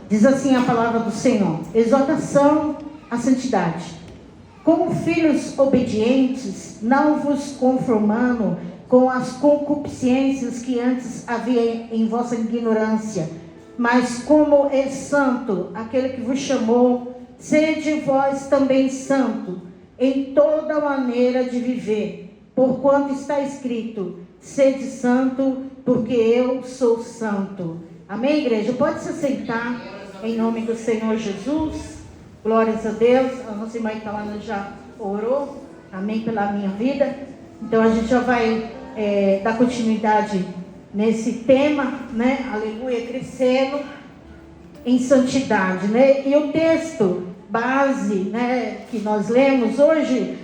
Diz assim a palavra do Senhor: exortação à santidade. Como filhos obedientes, não vos conformando com as concupiscências que antes havia em vossa ignorância, mas como é santo aquele que vos chamou, sede vós também santo em toda maneira de viver, porquanto está escrito: sede santo, porque eu sou santo. Amém, igreja? Pode se sentar em nome do Senhor Jesus. Glórias a Deus. A nossa irmã Italana já orou, amém, pela minha vida. Então a gente já vai dar continuidade nesse tema, né? Aleluia, crescendo em santidade, né? E o texto base, né, que nós lemos hoje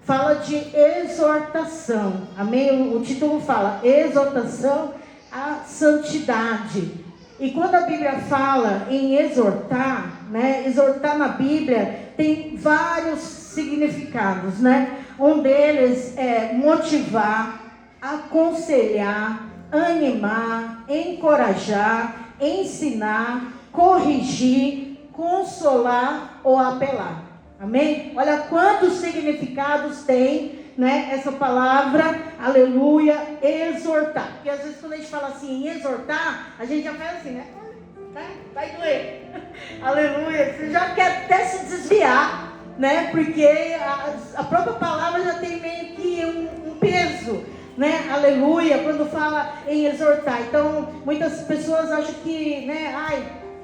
fala de exortação, amém? O título fala exortação à santidade. E quando a Bíblia fala em exortar, né, exortar na Bíblia tem vários significados, né? Um deles é motivar, aconselhar, animar, encorajar, ensinar, corrigir, consolar ou apelar. Amém? Olha quantos significados tem, né, essa palavra, aleluia, exortar. Porque às vezes quando a gente fala assim em exortar, a gente já faz assim, né? Vai doer. Aleluia. Você já quer até se desviar, né? Porque a própria palavra já tem meio que um peso, né? Aleluia. Quando fala em exortar. Então, muitas pessoas acham que, né?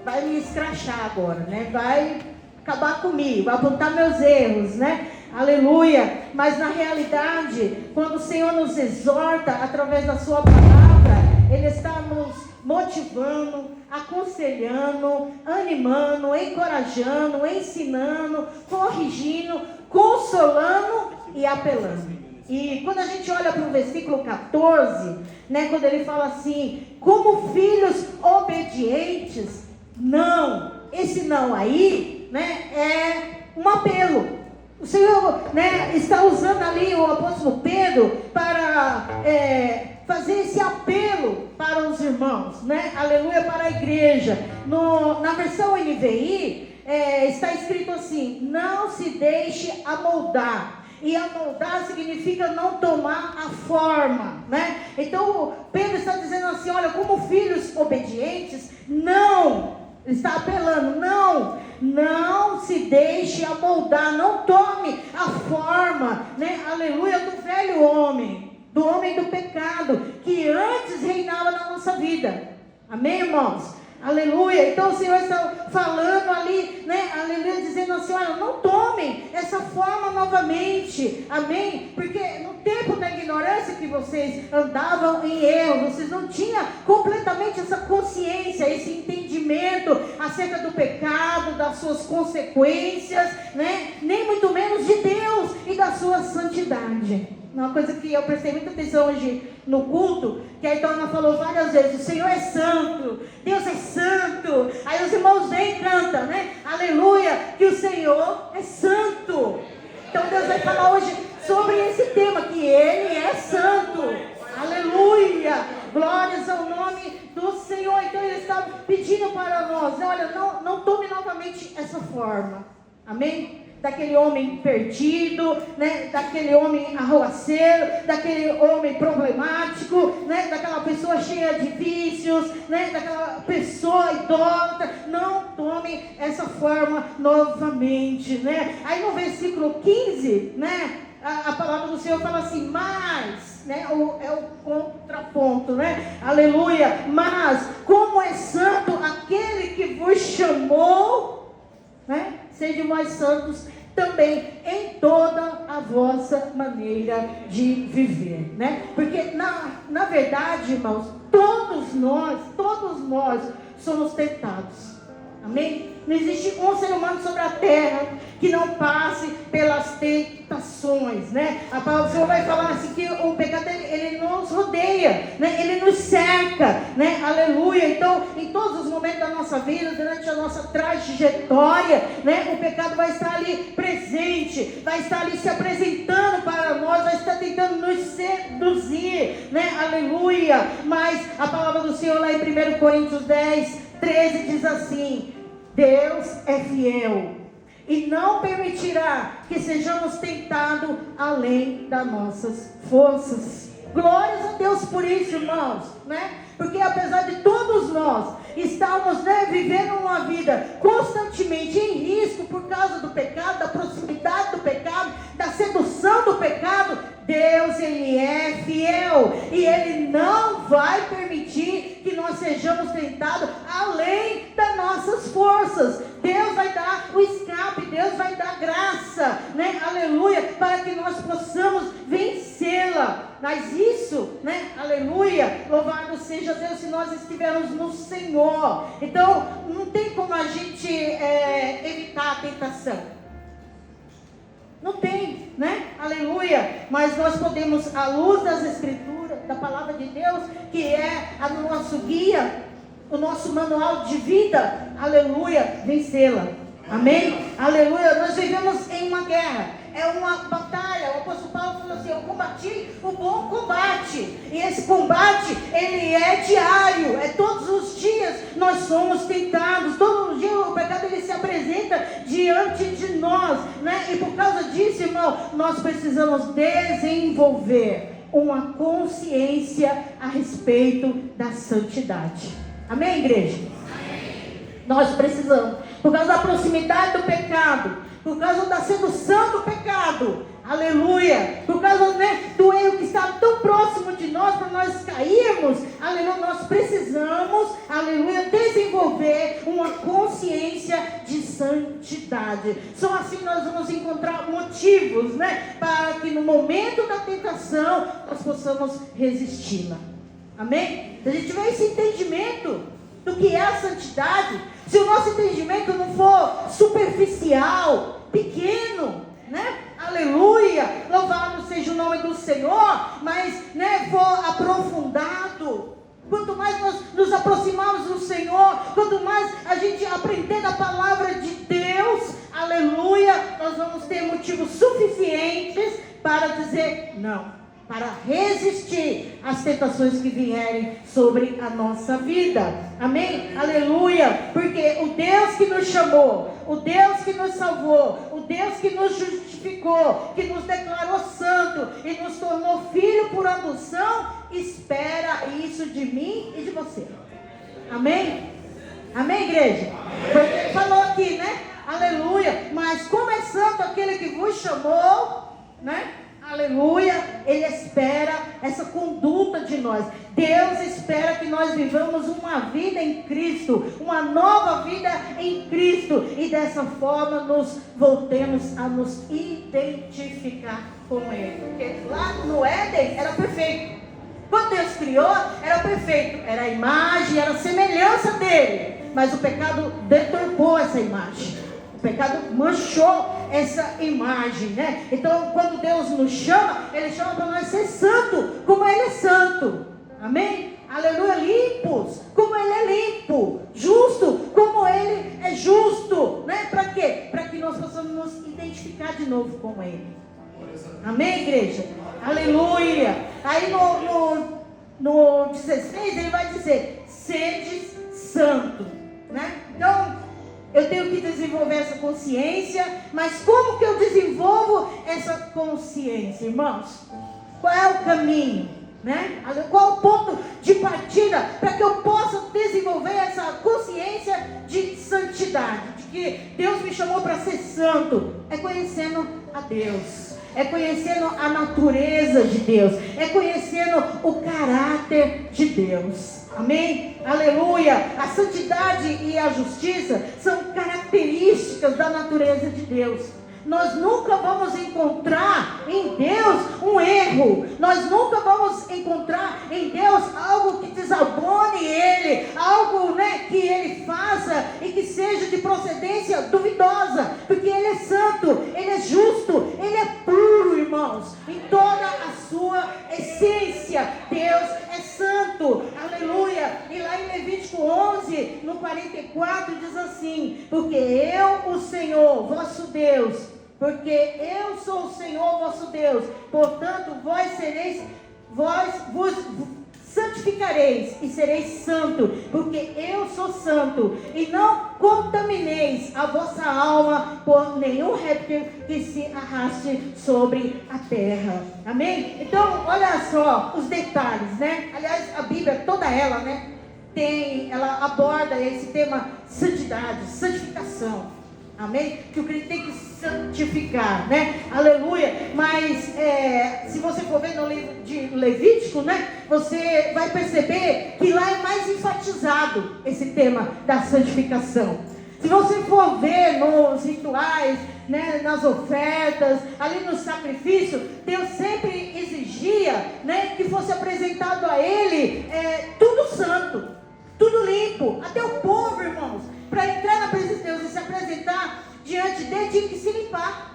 Vai me escrachar agora, né? Vai acabar comigo, vai apontar meus erros, né? Aleluia. Mas na realidade, quando o Senhor nos exorta através da sua palavra, Ele está nos motivando, aconselhando, animando, encorajando, ensinando, corrigindo, consolando e apelando. E quando a gente olha para o versículo 14, né, quando ele fala assim: como filhos obedientes, não, esse não aí, né, é um apelo. O Senhor, né, está usando ali o apóstolo Pedro para fazer esse apelo para os irmãos, né? Aleluia, para a igreja. Na versão NVI está escrito assim: não se deixe amoldar. E amoldar significa não tomar a forma, né? Então Pedro está dizendo assim: olha, como filhos obedientes, não. Ele está apelando, não se deixe amoldar, não tome a forma, né, aleluia, do velho homem, do homem do pecado, que antes reinava na nossa vida. Amém, irmãos? Aleluia. Então o Senhor está falando ali, né, aleluia, dizendo assim: olha, não tomem essa forma novamente, amém? Porque no tempo da ignorância que vocês andavam em erro, vocês não tinham completamente essa consciência, esse entendimento acerca do pecado, das suas consequências, né? Nem muito menos de Deus e da sua santidade. Uma coisa que eu prestei muita atenção hoje no culto, que a Itana falou várias vezes: o Senhor é santo, Deus é santo. Aí os irmãos vêm e cantam, né? Aleluia, que o Senhor é santo. Então Deus vai falar hoje sobre esse tema, que Ele é santo. Aleluia, glórias ao nome do Senhor. Então Ele está pedindo para nós, né? Olha, não tome novamente essa forma, amém? Daquele homem perdido, né? Daquele homem arruaceiro, daquele homem problemático, né? Daquela pessoa cheia de vícios, né? Daquela pessoa idólatra. Não tome essa forma novamente, né? Aí no versículo 15, né, a palavra do Senhor fala assim: mas, né, é o contraponto, né? Aleluia. Mas como é santo aquele que vos chamou, né? Sejam vós santos também em toda a vossa maneira de viver, né? Porque na verdade, irmãos, todos nós somos tentados. Amém? Não existe um ser humano sobre a terra que não passe pelas tentações, né? A palavra do Senhor vai falar assim que o pecado ele nos rodeia, né? Ele nos cerca, né? Aleluia. Então, em todos os momentos da nossa vida, durante a nossa trajetória, né? O pecado vai estar ali presente, vai estar ali se apresentando para nós, vai estar tentando nos seduzir, né? Aleluia. Mas a palavra do Senhor lá em 1 Coríntios 10:13 diz assim: Deus é fiel e não permitirá que sejamos tentados além das nossas forças. Glórias a Deus por isso, irmãos, né? Porque apesar de todos nós estarmos, né, vivendo uma vida constantemente em risco por causa do pecado, da proximidade do pecado, da sedução do pecado, Deus, Ele é fiel e Ele não vai permitir que nós sejamos tentados além das nossas forças. Deus vai dar o escape, Deus vai dar graça, né? Aleluia, para que nós possamos vencê-la. Mas isso, né? Aleluia, louvado seja Deus se nós estivermos no Senhor. Então, não tem como a gente evitar a tentação. Não tem, né? Aleluia. Mas nós podemos, à luz das Escrituras, da palavra de Deus, que é a nosso guia, o nosso manual de vida, aleluia, vencê-la. Amém? Aleluia. Nós vivemos em uma guerra. É uma batalha. O apóstolo Paulo falou assim: eu combati o bom combate. E esse combate, ele é diário. É todos os dias nós somos tentados. Todos os dias o pecado ele se apresenta diante de nós, né? E por causa disso, irmão, nós precisamos desenvolver uma consciência a respeito da santidade. Amém, igreja? Amém. Nós precisamos, por causa da proximidade do pecado, por causa da sedução do pecado, aleluia, por causa, né, do erro que está tão próximo de nós, para nós cairmos, aleluia, nós precisamos, aleluia, desenvolver uma consciência de santidade. Só assim nós vamos encontrar motivos, né, para que no momento da tentação nós possamos resisti-la. Amém? Se a gente tiver esse entendimento do que é a santidade, se o nosso entendimento não for superficial, pequeno, né? Aleluia, louvado seja o nome do Senhor, mas, né, for aprofundado. Quanto mais nós nos aproximarmos do Senhor, quanto mais a gente aprender da palavra de Deus, aleluia, nós vamos ter motivos suficientes para dizer não, para resistir às tentações que vierem sobre a nossa vida. Amém? Aleluia. Porque o Deus que nos chamou, o Deus que nos salvou, o Deus que nos justificou, que nos declarou santo e nos tornou filho por adoção, espera isso de mim e de você. Amém? Amém, igreja? Porque ele falou aqui, né? Aleluia. Mas como é santo aquele que vos chamou, né? Aleluia, Ele espera essa conduta de nós. Deus espera que nós vivamos uma vida em Cristo, uma nova vida em Cristo, e dessa forma nos voltemos a nos identificar com Ele. Porque lá no Éden era perfeito. Quando Deus criou, era perfeito, era a imagem, era a semelhança dele, mas o pecado deturpou essa imagem. O pecado manchou essa imagem, né? Então, quando Deus nos chama, Ele chama para nós ser santo, como Ele é santo. Amém? Aleluia, limpos, como Ele é limpo. Justo, como Ele é justo, né? Para quê? Para que nós possamos nos identificar de novo com Ele. Amém, igreja? Aleluia. Aí no 16, Ele vai dizer: sedes santo, né? Então, eu tenho que desenvolver essa consciência, mas como que eu desenvolvo essa consciência, irmãos? Qual é o caminho, né? Qual é o ponto de partida para que eu possa desenvolver essa consciência de santidade, de que Deus me chamou para ser santo? É conhecendo a Deus, é conhecendo a natureza de Deus, é conhecendo o caráter de Deus. Amém? Aleluia! A santidade e a justiça são características da natureza de Deus. Nós nunca vamos encontrar em Deus um erro. Nós nunca vamos encontrar em Deus algo que desabone Ele, algo, né, que Ele faça e que seja de procedência duvidosa, porque Ele é santo, Ele é justo, Ele é puro, irmãos, em toda a sua essência. Deus é santo, aleluia. E lá em Levítico 11, no 44, diz assim: porque eu, o Senhor, vosso Deus, porque eu sou o Senhor vosso Deus, portanto vós vos santificareis e sereis santo, porque eu sou santo, e não contamineis a vossa alma por nenhum réptil que se arraste sobre a terra. Amém? Então, olha só os detalhes, né? Aliás, a Bíblia, toda ela, né? Ela aborda esse tema santidade, santificação. Amém? Que o crente tem que santificar, né? Aleluia. Mas se você for ver no livro de Levítico, né? Você vai perceber que lá é mais enfatizado esse tema da santificação. Se você for ver nos rituais, né, nas ofertas, ali no sacrifício, Deus sempre exigia, né, que fosse apresentado a Ele tudo santo, tudo limpo. Até o povo, irmãos, para entrar na presença de Deus e se apresentar diante dele, tinha que se limpar.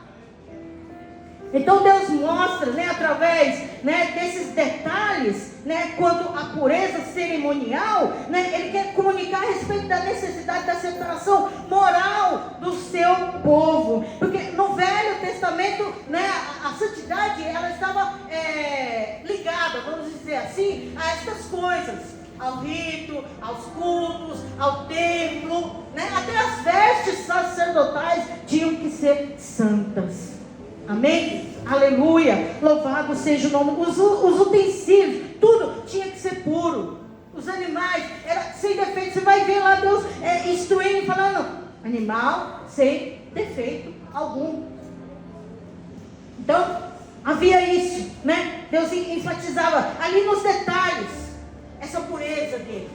Então Deus mostra, né, através, né, desses detalhes, né, quanto à pureza cerimonial, né, Ele quer comunicar a respeito da necessidade da separação moral do seu povo. Porque no Velho Testamento, né, a santidade, ela estava ligada, vamos dizer assim, a estas coisas. Ao rito, aos cultos, ao templo, né? Até as vestes sacerdotais tinham que ser santas. Amém? Aleluia, louvado seja o nome. Os utensílios, tudo tinha que ser puro. Os animais, era sem defeito. Você vai ver lá Deus instruindo, falando, animal sem defeito algum. Então, havia isso, né? Deus enfatizava ali nos detalhes essa pureza dele,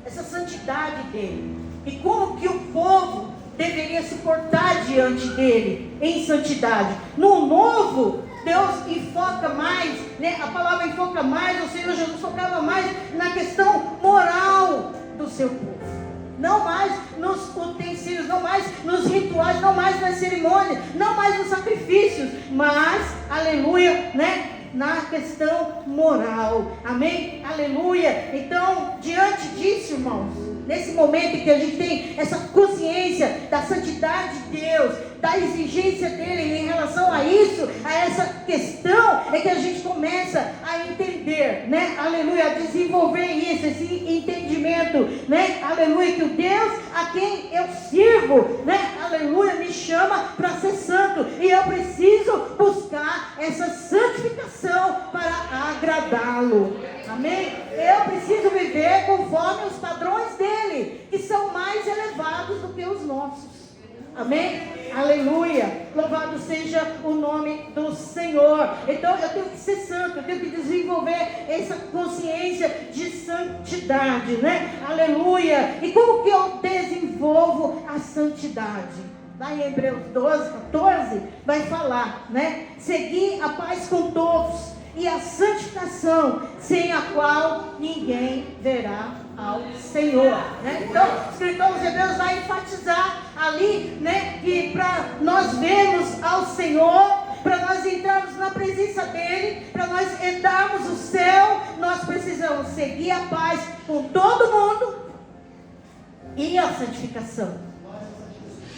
essa santidade dele, e como que o povo deveria se portar diante dele em santidade. No Novo, Deus enfoca mais, né? A palavra enfoca mais, o Senhor Jesus focava mais na questão moral do seu povo, não mais nos utensílios, não mais nos rituais, não mais nas cerimônias, não mais nos sacrifícios, mas, aleluia, né? Na questão moral. Amém? Aleluia. Então, diante disso, irmãos, nesse momento em que a gente tem essa consciência da santidade de Deus, da exigência dele em relação a isso, a essa questão, é que a gente começa a entender, né? Aleluia, a desenvolver isso, esse entendimento, né? Aleluia, que o Deus a quem eu sirvo, né? Aleluia, me chama para ser santo, e eu preciso buscar essa santificação para agradá-lo. Amém? Eu preciso viver conforme os padrões dele, que são mais elevados do que os nossos. Amém? Aleluia, louvado seja o nome do Senhor. Então eu tenho que ser santo, eu tenho que desenvolver essa consciência de santidade, né? Aleluia. E como que eu desenvolvo a santidade? Lá em Hebreus 12, 14, vai falar, né? Seguir a paz com todos e a santificação, sem a qual ninguém verá ao Senhor, né? Então, o escritor aos Hebreus vai enfatizar ali, né, que para nós vermos ao Senhor, para nós entrarmos na presença dele, para nós entrarmos o céu, nós precisamos seguir a paz com todo mundo e a santificação,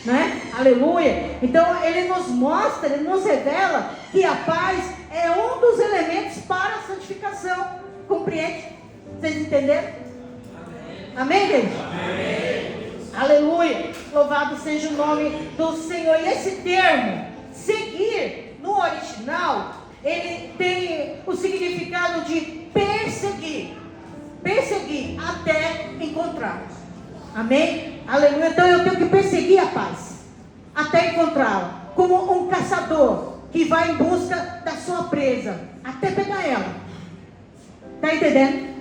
né? Aleluia. Então ele nos mostra, ele nos revela que a paz é um dos elementos para a santificação. Compreende? Vocês entenderam? Amém, gente? Amém. Aleluia, louvado seja o nome do Senhor. E esse termo, seguir, no original, ele tem o significado de perseguir, perseguir até encontrar. Amém? Aleluia. Então eu tenho que perseguir a paz até encontrá-la, como um caçador que vai em busca da sua presa até pegar ela. Está entendendo?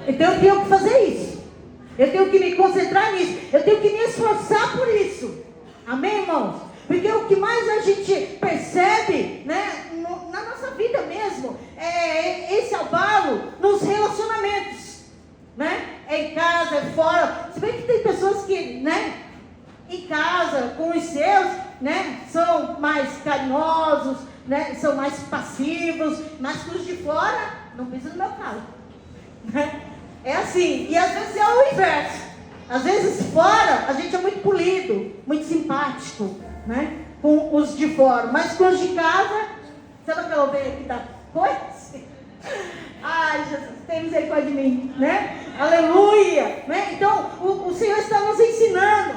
Então eu tenho que fazer isso. Eu tenho que me concentrar nisso. Eu tenho que me esforçar por isso. Amém, irmãos? Porque o que mais a gente percebe, né, na nossa vida mesmo, é esse abalo nos relacionamentos, né? É em casa, é fora. Se bem que tem pessoas que, né, em casa, com os seus, né, são mais carinhosos, né, são mais passivos, mas com os de fora, não pisa no meu calo. Né? É assim, e às vezes é o inverso. Às vezes fora, a gente é muito polido, muito simpático, né, com os de fora, mas com os de casa, sabe aquela ovelha que dá coisa? Ai, Jesus, tem misericórdia de mim, né? Aleluia, né? Então, o Senhor está nos ensinando.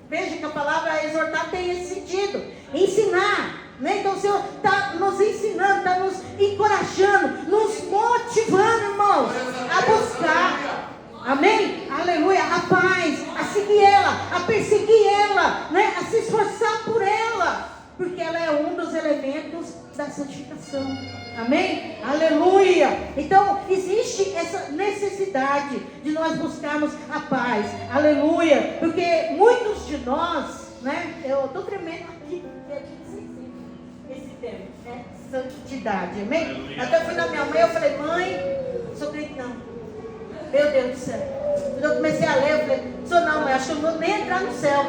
Veja que a palavra exortar tem esse sentido, ensinar, né? Então o Senhor está nos ensinando, está nos encorajando, nos motivando, irmãos, a buscar, amém? Aleluia, a paz, a seguir ela, a perseguir ela, né? A se esforçar por ela, porque ela é um dos elementos da santificação, amém? Aleluia. Então existe essa necessidade de nós buscarmos a paz, aleluia, porque muitos de nós, né? Eu estou tremendo aqui, esse tema, né? Santidade, amém? Até eu fui na minha mãe, eu falei, mãe, sou crente não, meu Deus do céu. Quando eu comecei a ler, eu falei, sou não, mãe, acho que eu não vou nem entrar no céu,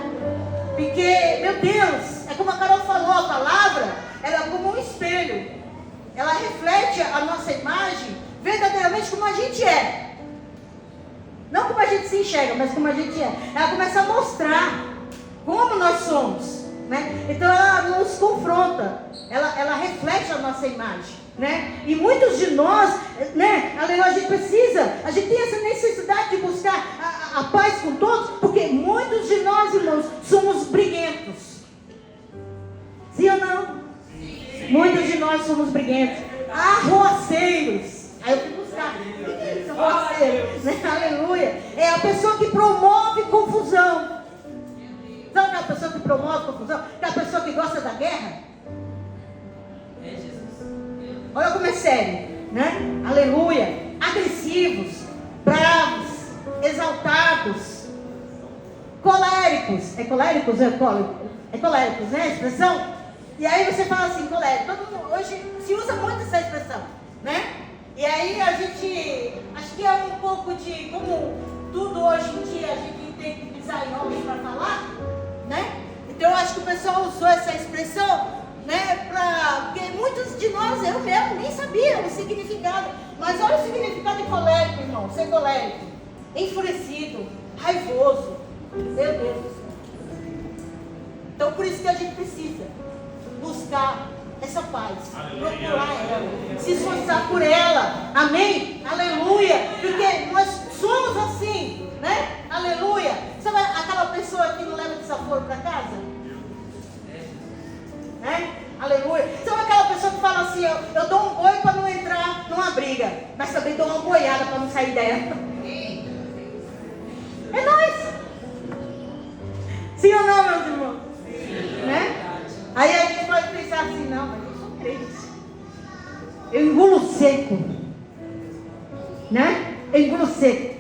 porque, meu Deus, é como a Carol falou, a palavra, ela é como um espelho, ela reflete a nossa imagem verdadeiramente como a gente é, não como a gente se enxerga, mas como a gente é. Ela começa a mostrar como nós somos, né? Então ela nos confronta, ela reflete a nossa imagem, né? E muitos de nós, né? A gente precisa, a gente tem essa necessidade de buscar a paz com todos, porque muitos de nós, irmãos, somos briguentos. Sim ou não? Sim. Muitos de nós somos briguentos, arruaceiros. Aí eu fui buscar. O que é isso, arruaceiro? Né? Aleluia. É a pessoa que promove confusão. Sabe aquela pessoa que promove confusão? Aquela pessoa que gosta da guerra? Olha como é sério, né? Aleluia. Agressivos, bravos, exaltados, coléricos. É coléricos? É coléricos, né? A expressão? E aí você fala assim, colérico. Todo mundo, hoje se usa muito essa expressão, né? E aí a gente, acho que é um pouco de, como tudo hoje em dia a gente tem que pisar em ovos para falar, né? Então eu acho que o pessoal usou essa expressão, né, porque muitos de nós, eu mesmo, nem sabia o significado. Mas olha o significado de colérico, irmão. Ser colérico, enfurecido, raivoso. Meu Deus do céu. Então por isso que a gente precisa buscar essa paz, procurar ela, se esforçar por ela, amém? Aleluia, porque nós somos assim, né? Aleluia. Sabe aquela pessoa que não leva desaforo para casa? Né? Aleluia. Sabe aquela pessoa que fala assim, eu dou um boi para não entrar numa briga, mas também dou uma boiada para não sair dela. É nós. Sim ou não, meus irmãos? Sim. Né? Aí a gente pode pensar assim, não, mas eu sou crente, eu engulo seco, né? Eu engulo seco.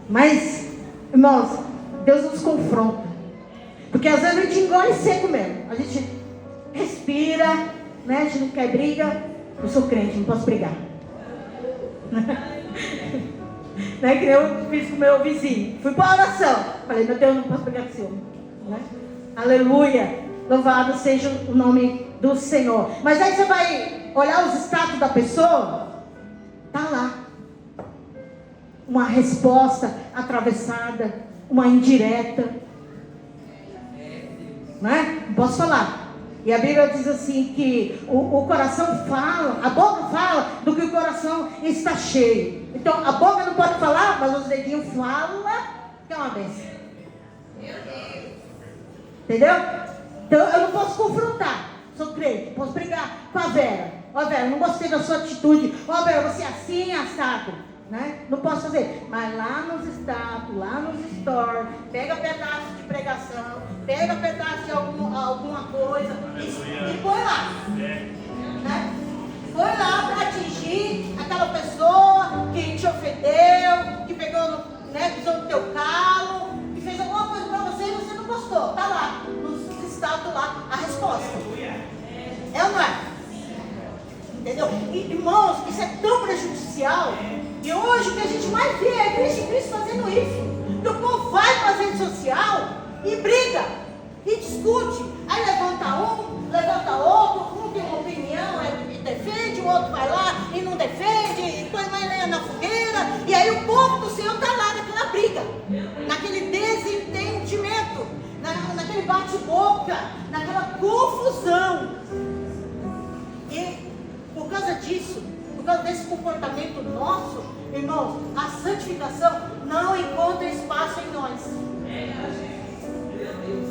Mas, irmãos, Deus nos confronta, porque às vezes a gente engole seco mesmo. A gente respira, né? A gente não quer briga. Eu sou crente, não posso brigar. Né? Que eu fiz com o meu vizinho. Fui para a oração. Falei, meu Deus, não posso brigar com o Senhor. Né? Aleluia. Louvado seja o nome do Senhor. Mas aí você vai olhar os status da pessoa. Está lá. Uma resposta atravessada. Uma indireta. Né? Não posso falar. E a Bíblia diz assim que o coração fala, a boca fala do que o coração está cheio. Então a boca não pode falar, mas os dedinhos falam, que é uma bênção. Entendeu? Então eu não posso confrontar. Sou crente, posso brigar com a Vera. Ó Vera, não gostei da sua atitude. Ó Vera, você é assim, assado. Né? Não posso fazer. Mas lá nos status, lá nos stories, pega pedaço de pregação, pega pedaço de alguma coisa e põe lá. Né? Põe lá para atingir aquela pessoa que te ofendeu, que pegou no, né, pisou no teu calo, que fez alguma coisa para você e você não gostou. Está lá, nos status lá, a resposta. É ou não é? Entendeu? E, irmãos, isso é tão prejudicial. E hoje o que a gente mais vê é Cristo fazendo isso. Que o povo vai para a rede social e briga. naquele bate-boca, naquela confusão. E por causa disso, por causa desse comportamento nosso, irmãos, a santificação não encontra espaço em nós.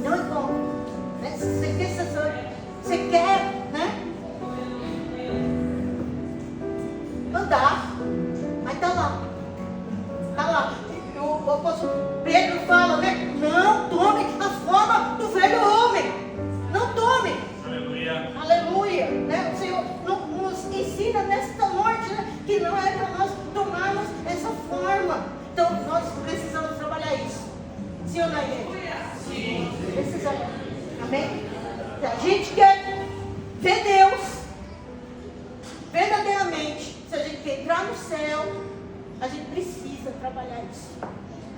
Não encontra. Né? Você quer ser santo? Você quer, né? Andar, mas está lá. Está lá. O apóstolo Pedro fala, né? Não tome a forma do velho homem. Não tome. Aleluia. Aleluia. Né? O Senhor nos ensina nesta noite, né? Que não é para nós tomarmos essa forma. Então nós precisamos trabalhar isso. Sim ou não, igreja? Sim. Precisamos. Amém? Se a gente quer ver Deus verdadeiramente, se a gente quer entrar no céu, a gente precisa trabalhar isso.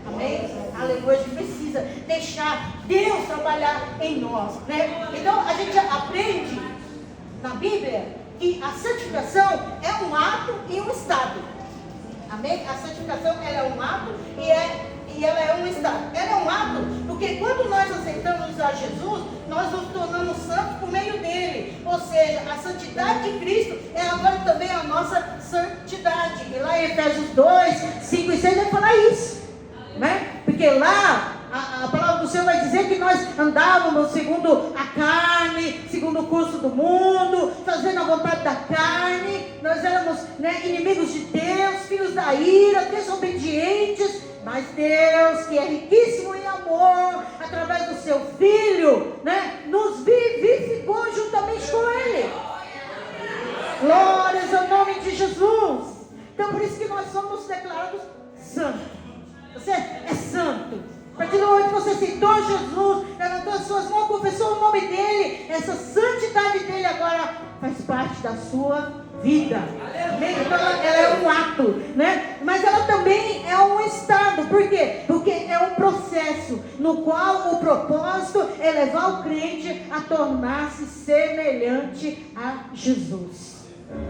Amém? Aleluia. A gente precisa deixar Deus trabalhar em nós, né? Então a gente aprende na Bíblia que a santificação é um ato e um estado. Amém? A santificação ela é um ato e ela é um estado. Ela é um ato porque quando nós aceitamos a Jesus, nós nos tornamos santos por meio dele. Ou seja, a santidade de Cristo é agora também a nossa santidade. E lá em Efésios 2, 5 e 6 vai falar isso, né? Porque lá a palavra do Senhor vai dizer que nós andávamos segundo a carne, segundo o curso do mundo, fazendo a vontade da carne. Nós éramos, né, inimigos de Deus, filhos da ira, desobedientes. Mas Deus, que é riquíssimo em amor, através do seu Filho, né, nos vivificou juntamente com Ele. Glórias ao nome de Jesus. Então por isso que nós somos declarados santos. Você é santo. A partir do momento que você aceitou Jesus, levantou as suas mãos, confessou o nome dele, essa santidade dele agora faz parte da sua vida. Amém? Então ela é um ato, né? Mas ela também é um estado. Por quê? Porque é um processo no qual o propósito é levar o crente a tornar-se semelhante a Jesus.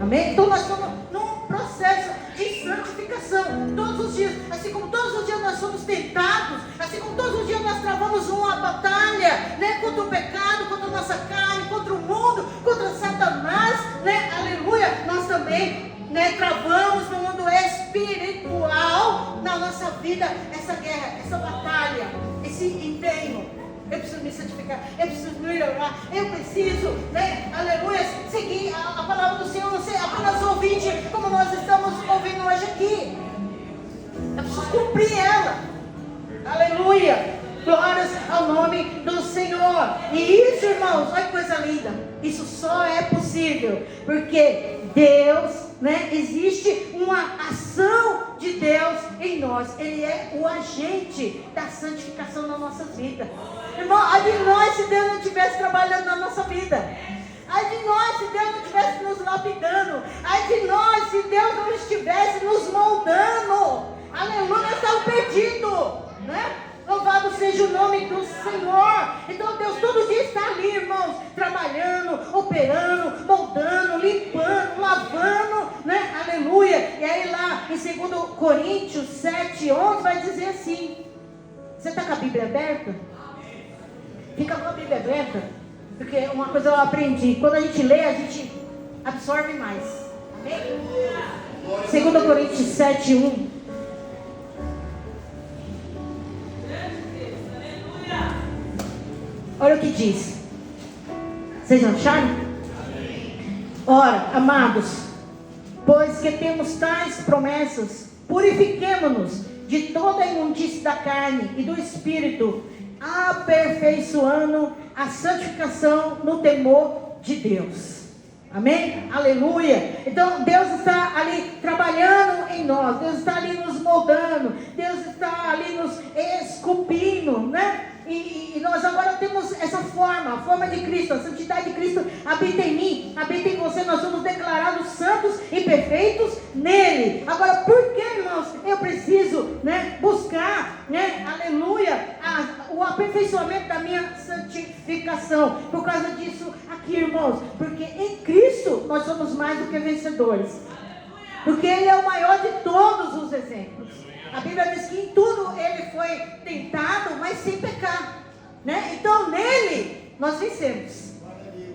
Amém? Então nós estamos num processo de santificação todos os dias. Assim como todos os dias nós somos tentados, assim como todos os dias nós travamos uma batalha, né, contra o pecado, contra a nossa carne, contra o mundo, contra Satanás, né? Aleluia. Nós também, né, travamos no mundo espiritual, na nossa vida, essa guerra, essa batalha, esse empenho. Eu preciso me santificar, eu preciso melhorar, eu preciso, né, aleluia, seguir a palavra do Senhor, não ser apenas ouvinte, como nós estamos ouvindo hoje aqui. Eu preciso cumprir ela. Aleluia. Glórias ao nome do Senhor. E isso, irmãos, olha que coisa linda. Isso só é possível porque Deus, né, existe uma ação de Deus em nós. Ele é o agente da santificação na nossa vida. Irmão, ai de nós se Deus não estivesse trabalhando na nossa vida. Ai de nós se Deus não estivesse nos lapidando. Ai de nós se Deus não estivesse nos moldando. Aleluia, estamos perdidos, né? Louvado seja o nome do Senhor. Então Deus todo dia está ali, irmãos, trabalhando, operando, moldando, limpando, lavando, né? Aleluia. E aí lá em 2 Coríntios 7, 11 vai dizer assim. Você está com a Bíblia aberta? Fica com a Bíblia aberta. Porque uma coisa eu aprendi, quando a gente lê, a gente absorve mais. Amém? 2 Coríntios 7, 1. Olha o que diz. Vocês acharam? Ora, amados, pois que temos tais promessas, purifiquemo-nos de toda a imundície da carne e do espírito, aperfeiçoando a santificação no temor de Deus. Amém? Aleluia. Então Deus está ali trabalhando em nós, Deus está ali nos moldando, Deus está ali nos esculpindo, né? E nós agora temos essa forma, a forma de Cristo, a santidade de Cristo habita em mim, habita em você. Nós somos declarados santos e perfeitos nele. Agora, por que, irmãos, eu preciso, né, buscar, né, aleluia, o aperfeiçoamento da minha santificação? Por causa disso aqui, irmãos, porque em Cristo nós somos mais do que vencedores, porque Ele é o maior de todos os exemplos. A Bíblia diz que em tudo Ele foi tentado, mas sem pecar. né? Então nele nós vencemos,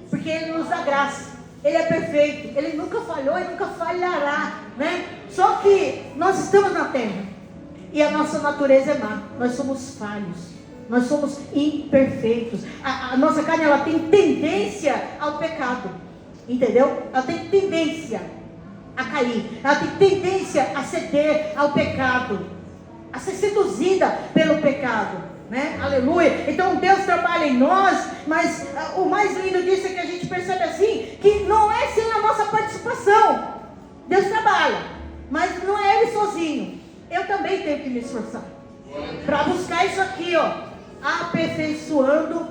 porque ele nos dá graça, ele é perfeito, ele nunca falhou e nunca falhará, né? Só que nós estamos na terra e a nossa natureza é má, nós somos falhos, nós somos imperfeitos, a nossa carne ela tem tendência ao pecado, entendeu? Ela tem tendência a cair, ela tem tendência a ceder ao pecado, a ser seduzida pelo pecado, né? Aleluia. Então Deus trabalha em nós, mas o mais lindo disso é que a gente percebe assim, que não é sem a nossa participação. Deus trabalha, mas não é Ele sozinho. Eu também tenho que me esforçar para buscar isso aqui, ó, aperfeiçoando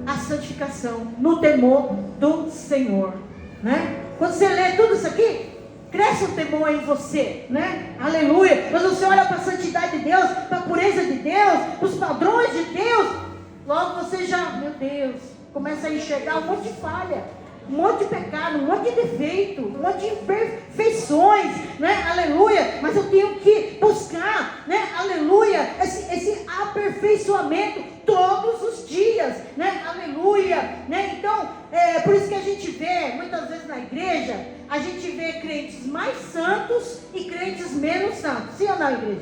a santificação no temor do Senhor, né? Quando você lê tudo isso aqui, cresce o temor em você, né? Aleluia. Quando você olha para a santidade de Deus, para a pureza de Deus, para os padrões de Deus, logo você já, meu Deus, começa a enxergar um monte de falha, um monte de pecado, um monte de defeito, um monte de imperfeições, né? Aleluia. Mas eu tenho que buscar, né? Aleluia, esse aperfeiçoamento todos os dias, né? Aleluia, né? Então, por isso que a gente vê, muitas vezes na igreja, a gente vê crentes mais santos e crentes menos santos. Sim ou não, igreja?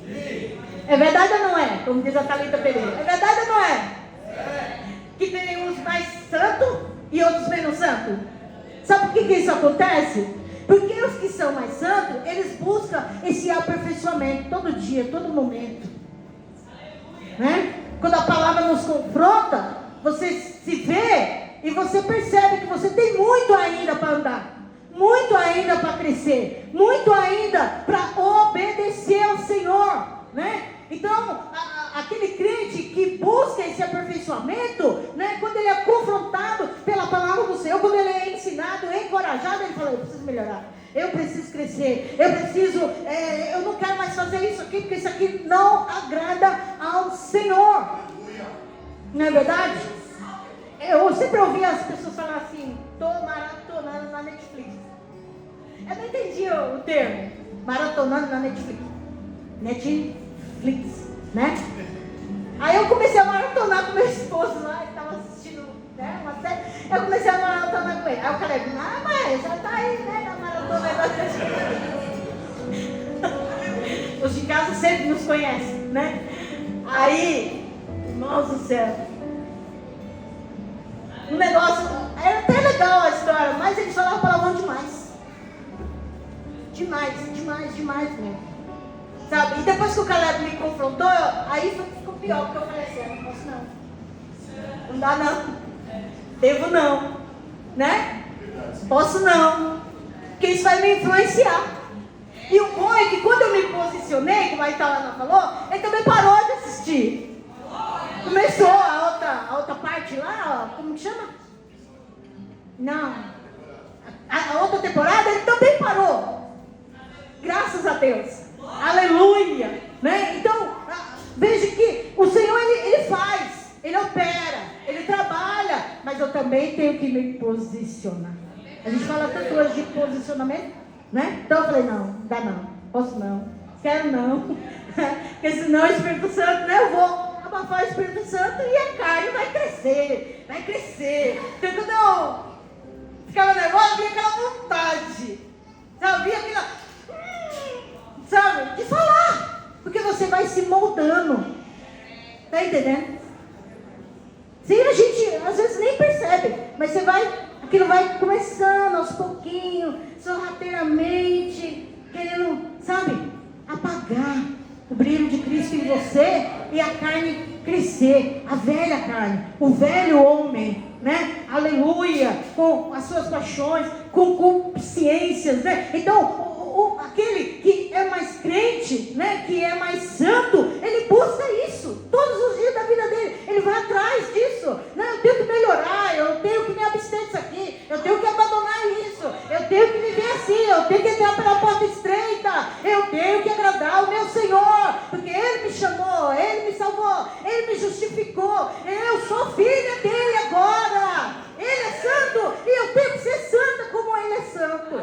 Sim. É verdade ou não é? Como diz a Thalita Pereira. É verdade ou não é? É. Que tem uns mais santos e outros menos santos. Sabe por que isso acontece? Porque os que são mais santos, eles buscam esse aperfeiçoamento todo dia, todo momento, né? Quando a palavra nos confronta, você se vê e você percebe que você tem muito ainda para andar, muito ainda para crescer, muito ainda para obedecer ao Senhor, né? Então, aquele crente que busca esse aperfeiçoamento, né, quando ele é confrontado pela palavra do Senhor, quando ele é ensinado, encorajado, ele fala: eu preciso melhorar, eu preciso crescer, eu não quero mais fazer isso aqui, porque isso aqui não agrada ao Senhor. Não é verdade? Eu sempre ouvi as pessoas falar assim: estou maratonando na Netflix. Eu não entendi o termo, maratonando na Netflix, né? Aí eu comecei a maratonar com meu esposo lá, ele estava assistindo, né, uma série. Eu comecei a maratonar com ele. Aí o cara disse: ah, mas já está aí, né, na maratona. Os de casa sempre nos conhecem, né? Aí, irmãos do céu, um negócio, era até legal a história, mas eles falavam palavrão demais. Demais mesmo. Sabe? E depois que o Caleb me confrontou, aí ficou pior, porque eu falei assim: não posso não. Não dá não. Devo não. Né? Posso não. Porque isso vai me influenciar. E o bom é que quando eu me posicionei, como a Italana falou, ele também parou de assistir. Começou a outra parte lá, ó, como que chama? Não. A outra temporada, ele também parou. Graças a Deus. Aleluia, né? Então, veja que o Senhor, ele faz, ele opera, ele trabalha, mas eu também tenho que me posicionar. A gente fala tanto hoje de posicionamento, né? Então eu falei: não dá não, posso não, quero não, porque senão o Espírito Santo, né? Eu vou abafar o Espírito Santo e a carne vai crescer. Então quando eu ficava nervosa, vinha aquela vontade, sabe? Vinha aquela... sabe, de falar, porque você vai se moldando, tá entendendo? Sim, a gente às vezes nem percebe, mas aquilo vai começando aos pouquinhos, sorrateiramente, querendo, sabe, apagar o brilho de Cristo em você e a carne crescer, a velha carne, o velho homem, né? Aleluia, com as suas paixões, com consciências, né? Então, aquele que é mais crente, né, que é mais santo, ele busca isso todos os dias da vida dele, ele vai atrás disso, né? Eu tenho que melhorar, eu tenho que me abster disso aqui, eu tenho que abandonar isso, eu tenho que viver assim, eu tenho que entrar pela porta estreita, eu tenho que agradar o meu Senhor, porque Ele me chamou, Ele me salvou, Ele me justificou, eu sou filha dele agora, Ele é santo e eu tenho que ser santa como Ele é santo.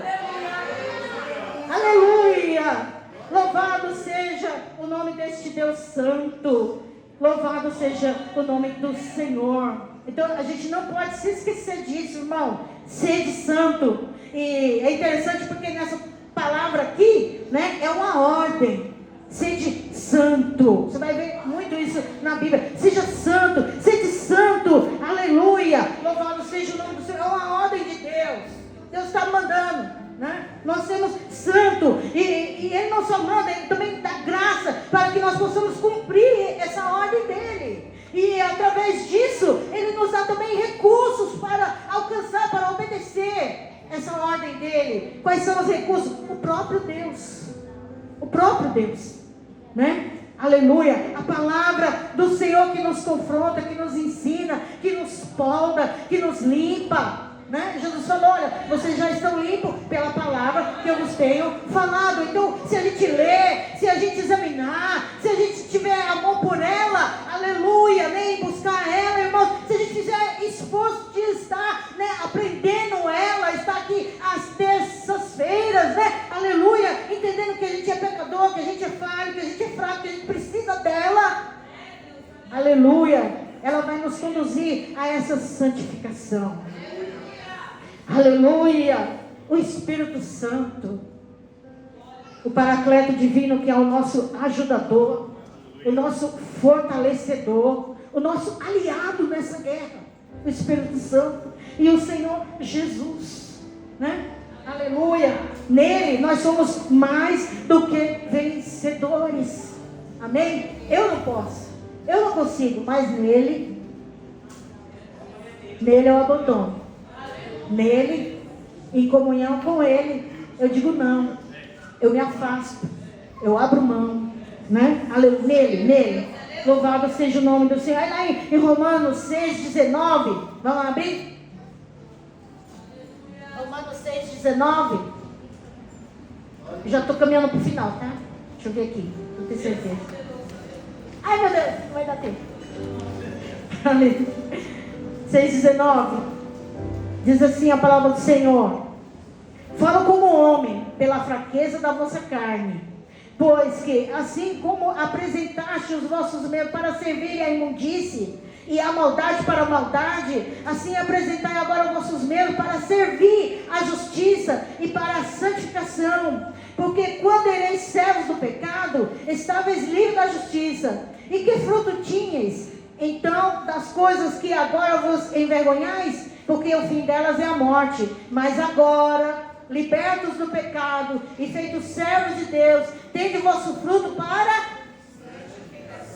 Aleluia! Louvado seja o nome deste Deus santo. Louvado seja o nome do Senhor. Então a gente não pode se esquecer disso, irmão. Sede santo. E é interessante porque nessa palavra aqui, né, é uma ordem. Sede santo. Você vai ver muito isso na Bíblia. Seja santo, sede santo. Aleluia. Louvado seja o nome do Senhor. É uma ordem de Deus. Deus está mandando, né? Nós sermos santo. E Ele não só manda, Ele também dá graça para que nós possamos cumprir essa ordem dEle. E através disso, Ele nos dá também recursos para alcançar, para obedecer essa ordem dEle. Quais são os recursos? O próprio Deus. O próprio Deus, né? Aleluia. A palavra do Senhor que nos confronta, que nos ensina, que nos polda, que nos limpa, né? Jesus falou, olha, vocês já estão limpos pela palavra que eu vos tenho falado. Então, se a gente ler, se a gente examinar, se a gente tiver amor por ela, aleluia, né? E buscar ela, irmãos, se a gente fizer esforço de estar, né, aprendendo ela, estar aqui às terças-feiras, né? Aleluia, entendendo que a gente é pecador, que a gente é falho, que a gente é fraco, que a gente precisa dela, aleluia, ela vai nos conduzir a essa santificação. Aleluia, o Espírito Santo, o Paracleto Divino, que é o nosso ajudador, o nosso fortalecedor, o nosso aliado nessa guerra, o Espírito Santo e o Senhor Jesus, né? Aleluia, nele nós somos mais do que vencedores, amém? Eu não posso, eu não consigo, mas nele eu abandono. Nele, em comunhão com Ele, eu digo não, eu me afasto, eu abro mão, né? Nele, louvado seja o nome do Senhor. Aí lá em Romanos 6,19, vamos abrir? Romanos 6,19, já estou caminhando para o final, tá? Deixa eu ver aqui, não tenho certeza. Ai meu Deus, não vai dar tempo. 6,19. Diz assim a palavra do Senhor: falo como homem, pela fraqueza da vossa carne, pois que, assim como apresentaste os vossos membros para servir a imundície, e a maldade para a maldade, assim apresentai agora os vossos membros para servir a justiça e para a santificação. Porque quando ereis servos do pecado, estáveis livres da justiça. E que fruto tinhais, então, das coisas que agora vos envergonhais? Porque o fim delas é a morte. Mas agora, libertos do pecado e feitos servos de Deus, tende vosso fruto para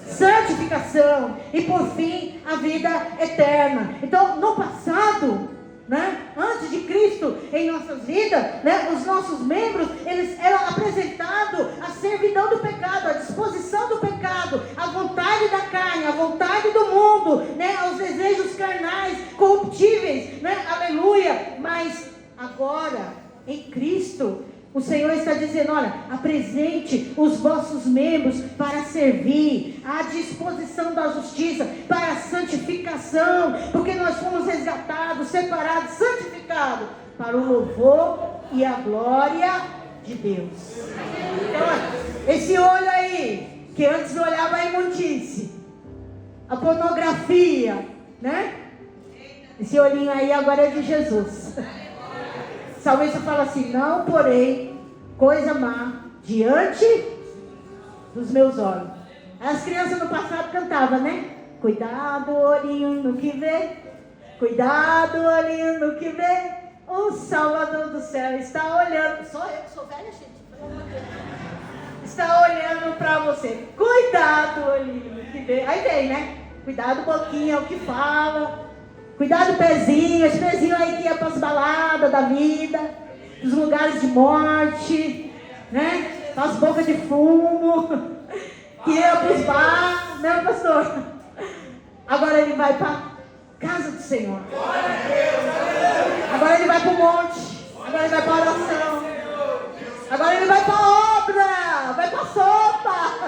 santificação e por fim a vida eterna. Então, no passado, né, antes de Cristo em nossas vidas, né, os nossos membros, eles eram apresentados à servidão do pecado, à disposição do pecado, à vontade da carne, à vontade do mundo, né, aos desejos carnais, corruptíveis, né, aleluia. Mas agora, em Cristo, o Senhor está dizendo, olha, apresente os vossos membros para servir, à disposição da justiça, para a santificação, porque nós fomos resgatados, separados, santificados, para o louvor e a glória de Deus. Então, olha, esse olho aí, que antes olhava a imundície, a pornografia, né? Esse olhinho aí agora é de Jesus. O salmista fala assim, não porém coisa má diante dos meus olhos. As crianças no passado cantavam, né? Cuidado, olhinho no que vê. Cuidado, olhinho no que vê. O Salvador do céu está olhando. Só eu que sou velha, gente. Pelo amor de Deus. Está olhando para você. Cuidado, olhinho no que vê. Aí vem, né? Cuidado, boquinha, é o que fala. Cuidado, pezinho, esse pezinho aí que ia para as baladas da vida, os lugares de morte, né? As bocas de fumo, que ia para os bar, né, pastor? Agora ele vai para a casa do Senhor. Agora ele vai para o monte. Agora ele vai para a oração. Agora ele vai para a obra, vai para a sopa.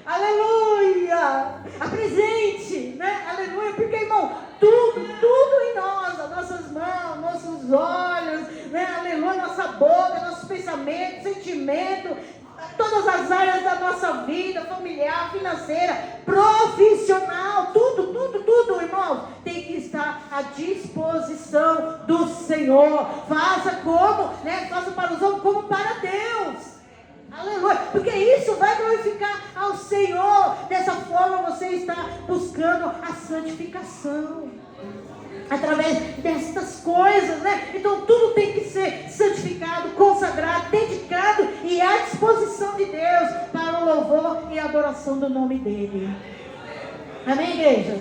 Aleluia! Apresente, né? Aleluia! Porque, irmão, tudo em nós, as nossas mãos, nossos olhos, né? Aleluia! Nossa boca, nossos pensamentos, sentimentos, todas as áreas da nossa vida, familiar, financeira, profissional, tudo, irmãos, tem que estar à disposição do Senhor. Faça como, faça para os homens como para Deus. Aleluia, porque isso vai glorificar ao Senhor. Dessa forma você está buscando a santificação através destas coisas, Então tudo tem que ser santificado, consagrado, dedicado e à disposição de Deus para o louvor e adoração do nome dele. Amém, igreja?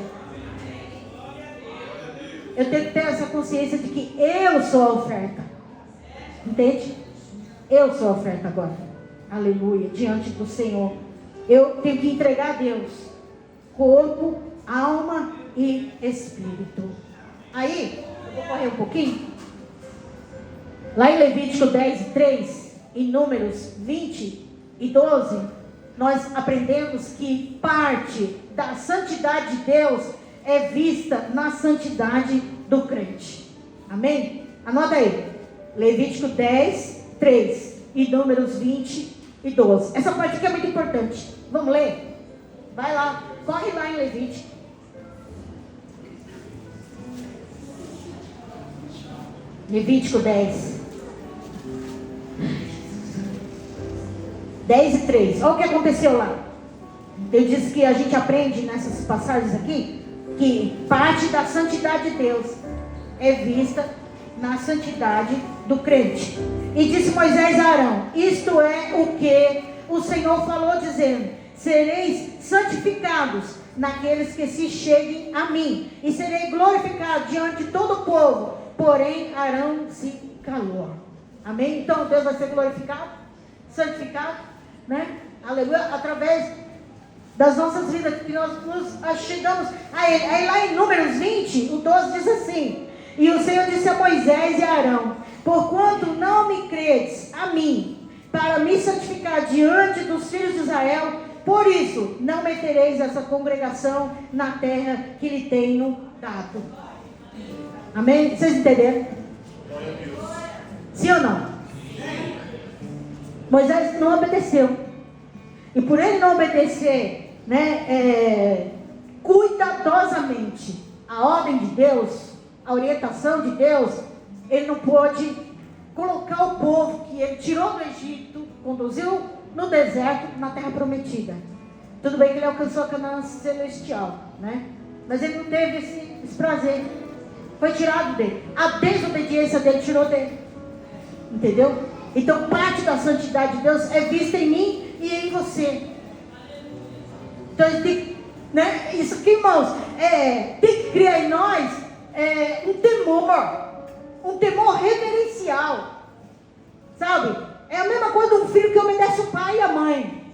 Eu tenho que ter essa consciência de que eu sou a oferta. Entende? Eu sou a oferta agora. Aleluia, diante do Senhor. Eu tenho que entregar a Deus corpo, alma e espírito. Aí, eu vou correr um pouquinho. Lá em Levítico 10:3, em Números 20:12, nós aprendemos que parte da santidade de Deus é vista na santidade do crente. Amém? Anota aí. Levítico 10:3 e Números 20:12. Essa parte aqui é muito importante. Vamos ler? Vai lá, corre lá em Levítico. Levítico 10:3. Olha o que aconteceu lá. Eu disse que a gente aprende nessas passagens aqui que parte da santidade de Deus é vista na santidade do crente. E disse Moisés a Arão: isto é o que o Senhor falou, dizendo: sereis santificados naqueles que se cheguem a mim, e serei glorificado diante de todo o povo. Porém Arão se calou. Amém? Então Deus vai ser glorificado, santificado, Aleluia, através das nossas vidas, que nós nos chegamos a Ele. Aí lá em Números 20:12 diz assim: e o Senhor disse a Moisés e a Arão: porquanto não me credes a mim, para me santificar diante dos filhos de Israel, por isso não metereis essa congregação na terra que lhe tenho dado. Amém? Vocês entenderam? Sim ou não? Moisés não obedeceu. E por ele não obedecer, cuidadosamente a ordem de Deus, a orientação de Deus, ele não pôde colocar o povo que ele tirou do Egito, conduziu no deserto, na terra prometida. Tudo bem que ele alcançou a Canaã celestial, mas ele não teve esse prazer. Foi tirado dele. A desobediência dele tirou dele. Entendeu? Então parte da santidade de Deus é vista em mim e em você. Então ele tem, isso aqui, irmãos, tem que criar em nós um temor reverencial, sabe? É a mesma coisa de um filho que obedece o pai e a mãe.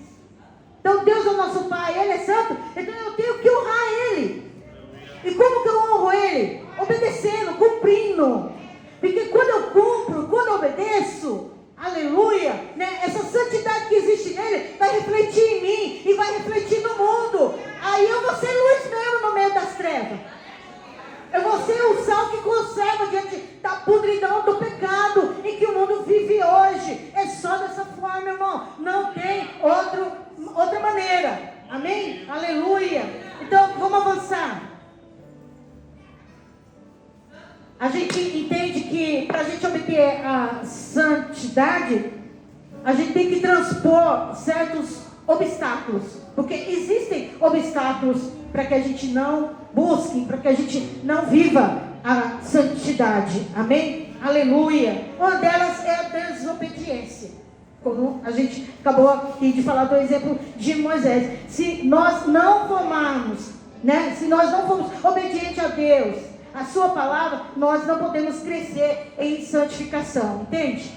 Então Deus é o nosso pai, Ele é santo, então eu tenho que honrar Ele. E como que eu honro Ele? Obedecendo, cumprindo. Porque quando eu cumpro, quando eu obedeço, aleluia, essa santidade que existe nele vai refletir em mim e vai refletir no mundo. Aí eu vou ser luz mesmo no meio das trevas. Eu vou ser o sal que conserva diante da podridão do pecado em que o mundo vive hoje. É só dessa forma, irmão. Não tem outra maneira. Amém? Aleluia. Então, vamos avançar. A gente entende que para a gente obter a santidade, a gente tem que transpor certos obstáculos. Porque existem obstáculos para que a gente não busque, para que a gente não viva a santidade. Amém? Aleluia. Uma delas é a desobediência. Como a gente acabou aqui de falar do exemplo de Moisés. Se nós não formarmos, se nós não formos obedientes a Deus, a sua palavra, nós não podemos crescer em santificação, entende?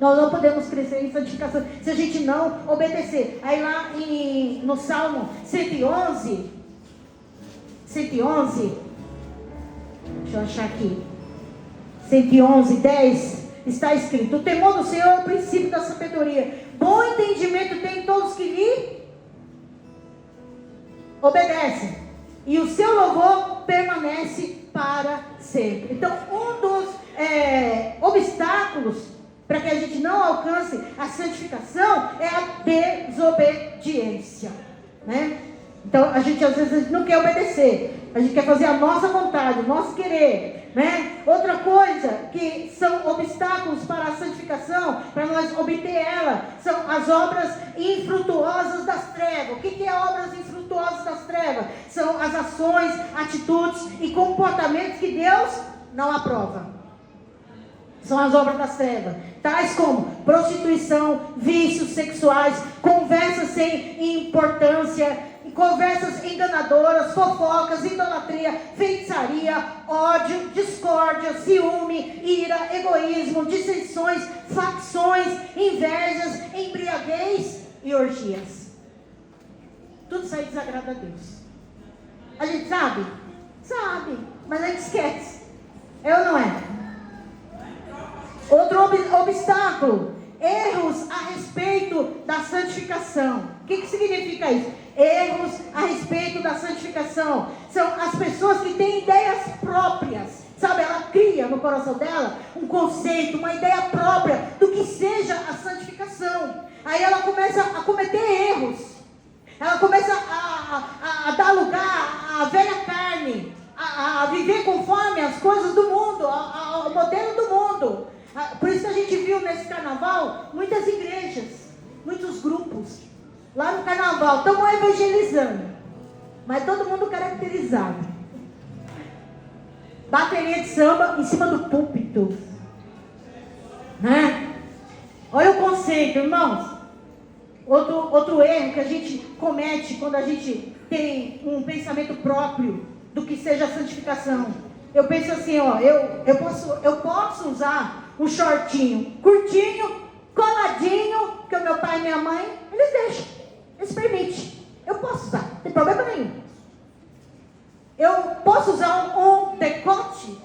Nós não podemos crescer em santificação se a gente não obedecer. Aí lá no Salmo 111, deixa eu achar aqui, 111:10, está escrito: o temor do Senhor é o princípio da sabedoria, bom entendimento tem todos que lhe obedecem, e o seu louvor permanece para sempre. Então, um dos obstáculos para que a gente não alcance a santificação, é a desobediência, né? Então, a gente às vezes não quer obedecer, a gente quer fazer a nossa vontade, o nosso querer, né? Outra coisa que são obstáculos para a santificação, para nós obter ela, são as obras infrutuosas das trevas. O que é obras infrutuosas das trevas? São as ações, atitudes e comportamentos que Deus não aprova. São as obras das trevas, tais como prostituição, vícios sexuais, conversas sem importância, conversas enganadoras, fofocas, idolatria, feitiçaria, ódio, discórdia, ciúme, ira, egoísmo, dissensões, facções, invejas, embriaguez e orgias. Tudo isso aí desagrada a Deus. A gente sabe? Sabe, mas a gente esquece. É ou não é? Outro obstáculo, erros a respeito da santificação. O que significa isso? Erros a respeito da santificação são as pessoas que têm ideias próprias, sabe? Ela cria no coração dela um conceito, uma ideia própria do que seja a santificação. Aí ela começa a cometer erros, ela começa a dar lugar à velha carne, a viver conforme as coisas do mundo, ao modelo do mundo. Por isso que a gente viu nesse carnaval muitas igrejas, muitos grupos. Lá no carnaval, estamos evangelizando, mas todo mundo caracterizado. Bateria de samba em cima do púlpito, né? Olha o conceito, irmãos. Outro erro que a gente comete quando a gente tem um pensamento próprio do que seja a santificação. Eu penso assim, ó, eu posso usar um shortinho curtinho, coladinho, que o meu pai e minha mãe, eles deixam. Eles permitem. Eu posso usar, não tem problema nenhum. Eu posso usar um decote,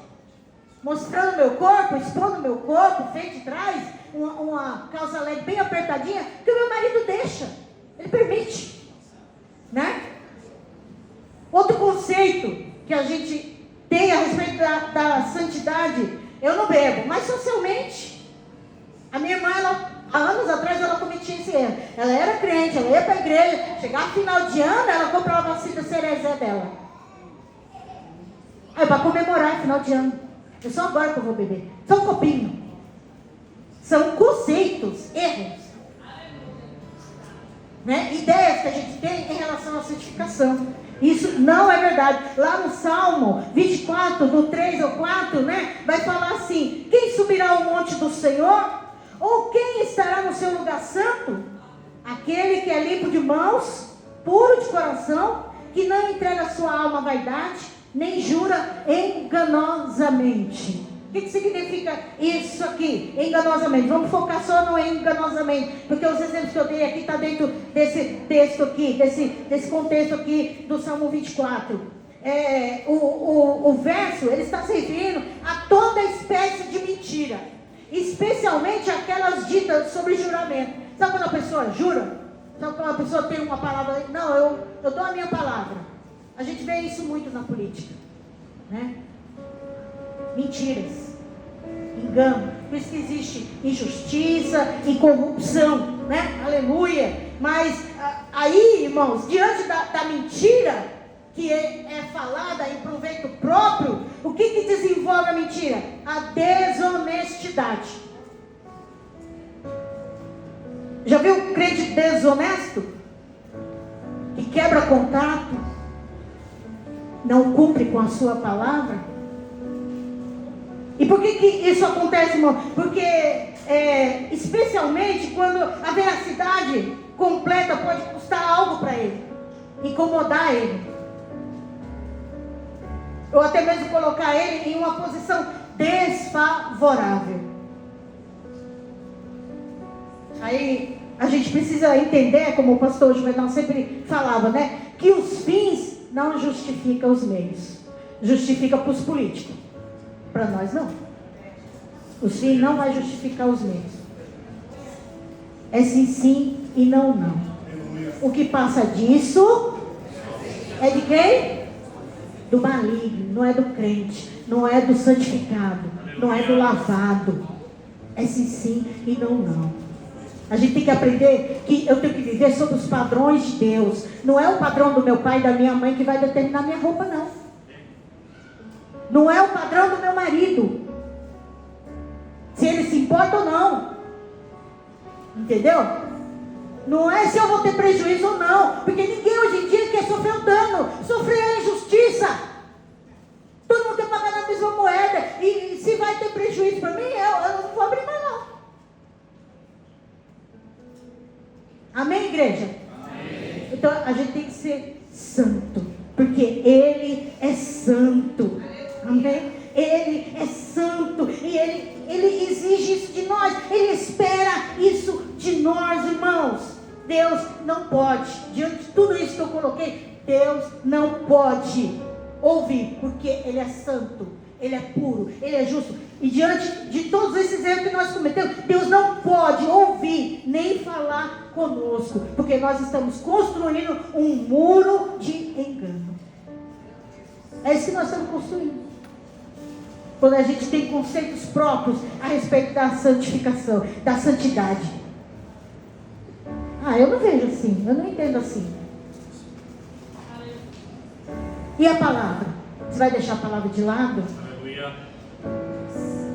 mostrando meu corpo, expondo meu corpo, feito de trás, uma calça leg bem apertadinha, que o meu marido deixa. Ele permite. Né? Outro conceito que a gente tem a respeito da santidade, eu não bebo, mas socialmente, a minha irmã, há anos atrás, ela cometia esse erro. Ela era crente, ela ia para a igreja, chegava final de ano, ela comprava a cita cerezé dela. Aí, para comemorar final de ano. É só agora que eu vou beber. Só um copinho. São conceitos, erros. Né? Ideias que a gente tem em relação à santificação. Isso não é verdade. Lá no Salmo 24, do 3 ao 4, né, vai falar assim: quem subirá ao monte do Senhor? Ou quem estará no seu lugar santo? Aquele que é limpo de mãos, puro de coração, que não entrega sua alma à vaidade, nem jura enganosamente. O que significa isso aqui? Enganosamente. Vamos focar só no enganosamente, porque os exemplos que eu dei aqui estão dentro desse texto aqui, desse contexto aqui do Salmo 24. O verso, ele está se referindo a toda espécie de mentira, especialmente aquelas ditas sobre juramento. Sabe quando a pessoa jura? Sabe quando a pessoa tem uma palavra? Não, eu dou a minha palavra. A gente vê isso muito na política, né? Mentiras, engano. Por isso que existe injustiça e corrupção, né? Aleluia. Mas aí, irmãos, diante da mentira que é falada em proveito próprio, o que desenvolve a mentira? A desonestidade. Já viu um crente desonesto? Que quebra contato, não cumpre com a sua palavra? E por que isso acontece, irmão? Porque, especialmente quando a veracidade completa pode custar algo para ele, incomodar ele, ou até mesmo colocar ele em uma posição desfavorável. Aí a gente precisa entender, como o pastor Juvenal sempre falava, né? Que os fins não justificam os meios. Justifica para os políticos. Para nós não. Os fins não vai justificar os meios. É sim, sim e não, não. O que passa disso é de quem? Do maligno, não é do crente, não é do santificado, não é do lavado. É sim, sim e não, não. A gente tem que aprender que eu tenho que viver sob os padrões de Deus. Não é o padrão do meu pai e da minha mãe que vai determinar minha roupa, não. Não é o padrão do meu marido. Se ele se importa ou não. Entendeu? Não é se eu vou ter prejuízo ou não. Porque ninguém hoje em dia quer sofrer o dano. Sofrer a injustiça. Todo mundo quer pagar na mesma moeda. E se vai ter prejuízo para mim, eu não vou abrir mão, não. Amém, igreja? Amém. Então a gente tem que ser santo. Porque Ele é santo. Amém? Ele é santo. E Ele exige isso de nós. Ele espera isso de nós, irmãos. Deus não pode. Diante de tudo isso que eu coloquei, Deus não pode ouvir. Porque Ele é santo. Ele é puro. Ele é justo. E diante de todos esses erros que nós cometemos, Deus não pode ouvir nem falar conosco. Porque nós estamos construindo um muro de engano. É isso que nós estamos construindo. Quando a gente tem conceitos próprios a respeito da santificação, da santidade. Eu não vejo assim, eu não entendo assim. E a palavra? Você vai deixar a palavra de lado? Aleluia.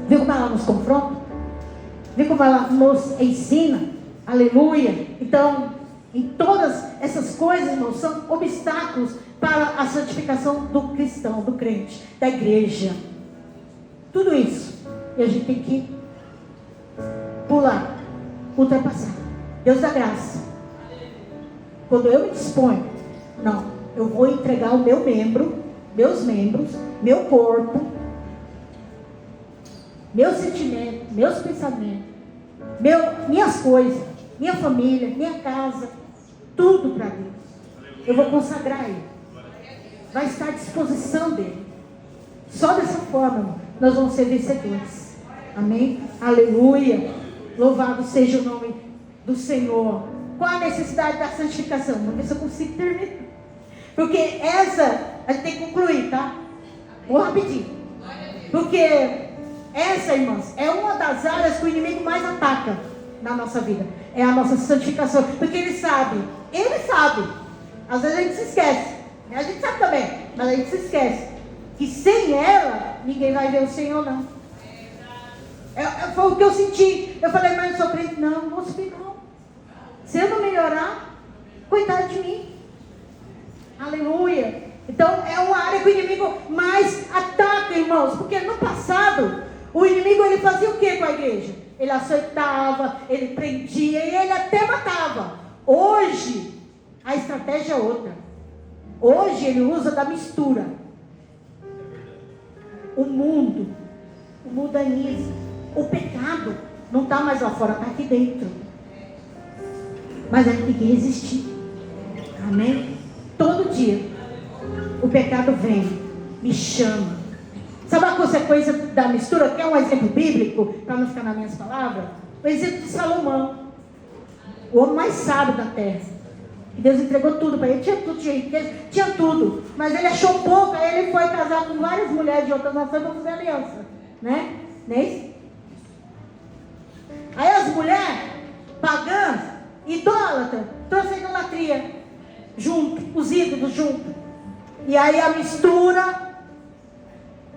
Viu como ela nos confronta? Viu como ela nos ensina? Aleluia. Então, em todas essas coisas, irmãos, são obstáculos para a santificação do cristão, do crente, da igreja. Tudo isso. E a gente tem que pular, ultrapassar. Deus dá graça. Quando eu me disponho, não, eu vou entregar o meu membro, meus membros, meu corpo, meus sentimentos, meus pensamentos, minhas coisas, minha família, minha casa, tudo para Deus. Eu vou consagrar Ele. Vai estar à disposição dEle. Só dessa forma, irmão, nós vamos ser vencedores. Amém? Aleluia. Louvado seja o nome do Senhor. Qual a necessidade da santificação? Vamos ver se eu consigo terminar. Porque essa, a gente tem que concluir, tá? Vou rapidinho. Porque essa, irmãos, é uma das áreas que o inimigo mais ataca na nossa vida. É a nossa santificação. Porque ele sabe. Às vezes a gente se esquece. A gente sabe também, mas a gente se esquece. Que sem ela, ninguém vai ver o Senhor, não. Foi o que eu senti. Eu falei, mas eu sou crente. Não vou subir, não. Se eu não melhorar, coitado de mim. Aleluia. Então é uma área que o inimigo mais ataca, irmãos. Porque no passado, o inimigo ele fazia o que com a igreja? Ele açoitava, ele prendia e ele até matava. Hoje, a estratégia é outra. Hoje ele usa da mistura. O mundanismo, o pecado não está mais lá fora, está aqui dentro. Mas a gente tem que resistir. Amém? Todo dia o pecado vem, me chama. Sabe a consequência da mistura? Quer um exemplo bíblico? Para não ficar nas minhas palavras? O exemplo de Salomão, o homem mais sábio da terra. Deus entregou tudo para ele, tinha tudo de riqueza, tinha tudo, mas ele achou pouco. Aí ele foi casar com várias mulheres de outras nações para fazer aliança, né? Não é isso? Aí as mulheres pagãs, idólatras, trouxeram a idolatria junto, os ídolos junto. E aí a mistura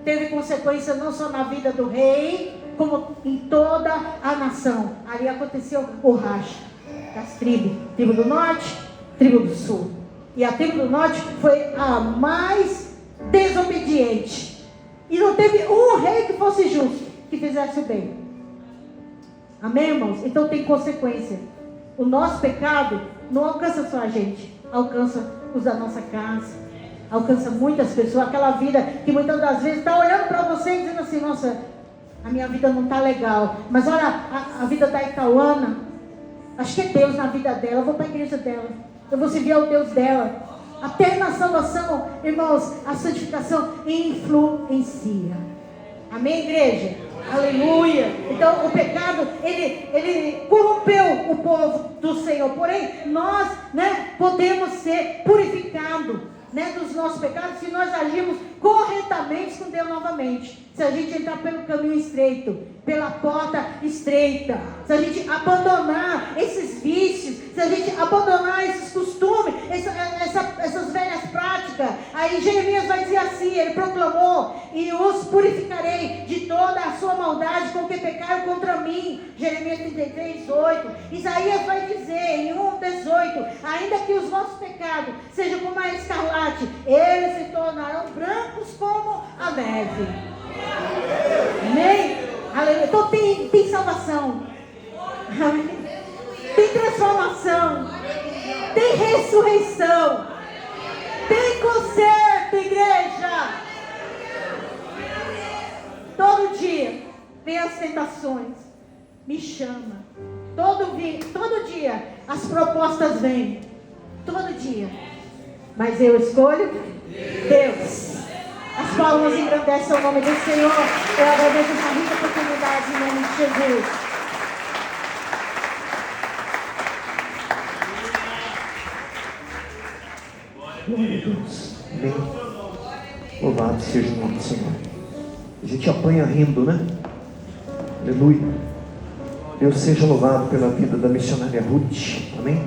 teve consequência não só na vida do rei, como em toda a nação. Ali aconteceu o racha das tribos, tribo do norte, tribo do sul. E a tribo do norte foi a mais desobediente. E não teve um rei que fosse justo, que fizesse o bem. Amém, irmãos? Então tem consequência. O nosso pecado não alcança só a gente, alcança os da nossa casa, alcança muitas pessoas. Aquela vida que muitas das vezes está olhando para você e dizendo assim: nossa, a minha vida não está legal. Mas olha, a vida da Itauana, acho que é Deus na vida dela. Eu vou para a igreja dela, eu vou servir ao Deus dela. Até na salvação, irmãos, a santificação influencia. Amém, igreja? Aleluia. Então o pecado, ele corrompeu o povo do Senhor. Porém, nós, podemos ser purificados. né, dos nossos pecados se nós agirmos corretamente com Deus novamente. Se a gente entrar pelo caminho estreito, pela porta estreita, se a gente abandonar esses vícios, se a gente abandonar esses costumes, essas velhas práticas, aí Jeremias vai dizer assim, ele proclamou, e os purificarei de toda a sua maldade com que pecaram contra mim. Jeremias 33, 8. Isaías vai dizer em 1:18, ainda que os vossos pecados sejam como a escarlate, eles se tornarão brancos como a neve. Amém? Aleluia. Então tem salvação. Amém? Tem transformação. Tem ressurreição. Tem conserto, igreja. Todo dia vem as tentações. Me chama. Todo dia as propostas vêm. Todo dia. Mas eu escolho Deus. As palmas engrandecem o nome do Senhor. Eu agradeço essa rica oportunidade em nome de Jesus. Glória a Deus. Amém. Louvado seja o nome do Senhor. A gente apanha rindo, né? Aleluia. Deus seja louvado pela vida da missionária Ruth. Amém.